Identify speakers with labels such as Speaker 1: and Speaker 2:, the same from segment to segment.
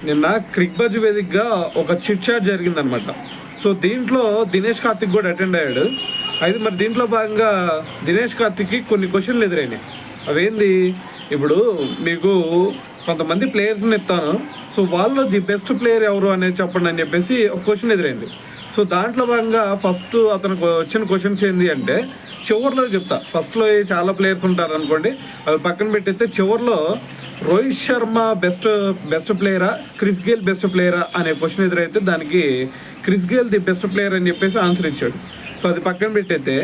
Speaker 1: నిన్న క్రిక్బజ్ వేదికగా ఒక చిట్ చాట్ జరిగిందనమాట. సో దీంట్లో దినేష్ కార్తిక్ కూడా అటెండ్ అయ్యాడు. అయితే మరి దీంట్లో భాగంగా దినేష్ కార్తిక్కి కొన్ని క్వశ్చన్లు ఎదురైనాయి. అవేంది, ఇప్పుడు మీకు కొంతమంది ప్లేయర్స్ని ఇస్తాను, సో వాళ్ళలో ది బెస్ట్ ప్లేయర్ ఎవరు అనేది చెప్పండి అని చెప్పేసి ఒక క్వశ్చన్ ఎదురైంది. సో దాంట్లో భాగంగా ఫస్ట్ అతనికి వచ్చిన క్వశ్చన్స్ ఏంటి అంటే, చివరిలో చెప్తా, ఫస్ట్లో చాలా ప్లేయర్స్ ఉంటారు అనుకోండి, అవి పక్కన పెట్టేస్తే చివరిలో రోహిత్ శర్మ బెస్ట్ ప్లేయరా, క్రిస్ గేల్ బెస్ట్ ప్లేయరా అనే క్వశ్చన్ ఎదురైతే దానికి Chris Gayle the best player అని చెప్పేసి ఆన్సర్ ఇచ్చాడు. సో అది పక్కన పెట్టయితే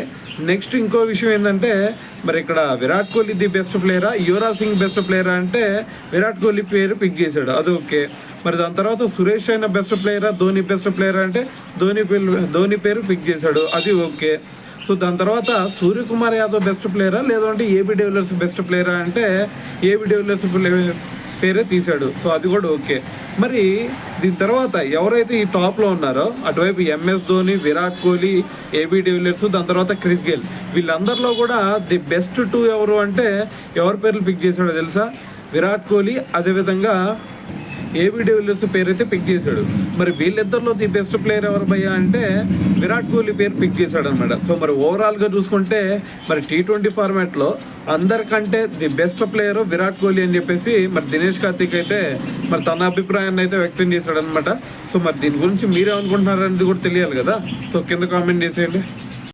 Speaker 1: నెక్స్ట్ ఇంకో విషయం ఏంటంటే, మరి ఇక్కడ విరాట్ కోహ్లీ ది బెస్ట్ ప్లేయరా, యువరాజ్ సింగ్ బెస్ట్ ప్లేయరా అంటే విరాట్ కోహ్లీ పేరు పిక్ చేశాడు, అది ఓకే. మరి దాని తర్వాత సురేష్ రైనా బెస్ట్ ప్లేయరా, ధోని బెస్ట్ ప్లేయరా అంటే ధోని పేరు పిక్ చేశాడు, అది ఓకే. సో దాని తర్వాత సూర్యకుమార్ యాదవ్ బెస్ట్ ప్లేయరా లేదంటే ఏబీ డివిలియర్స్ బెస్ట్ ప్లేయరా అంటే ఏబీ డివిలియర్స్ పేరే తీశాడు, సో అది కూడా ఓకే. మరి దీని తర్వాత ఎవరైతే ఈ టాప్లో ఉన్నారో అటువైపు MS Dhoni, Virat Kohli, AB de Villiers, దాని తర్వాత క్రిస్ గేల్, వీళ్ళందరిలో కూడా ది బెస్ట్ 2 ఎవరు అంటే ఎవరి పేర్లు పిక్ చేశాడో తెలుసా? విరాట్ కోహ్లీ, అదేవిధంగా ఏబీ డివిలియర్స్ పేరు అయితే పిక్ చేశాడు. మరి వీళ్ళిద్దరిలో ది బెస్ట్ ప్లేయర్ ఎవరు భయ్యా అంటే విరాట్ కోహ్లీ పేరు పిక్ చేశాడు అనమాట. సో మరి ఓవరాల్గా చూసుకుంటే మరి T20 ఫార్మాట్లో అందరికంటే the best player Virat Kohli అని చెప్పేసి మరి దినేష్ కార్తిక్ అయితే మరి తన అభిప్రాయాన్ని అయితే వ్యక్తం చేశాడు అనమాట. సో మరి దీని గురించి మీరేమనుకుంటున్నారు అనేది కూడా తెలియాలి కదా. సో కింద కామెంట్ చేసేయండి.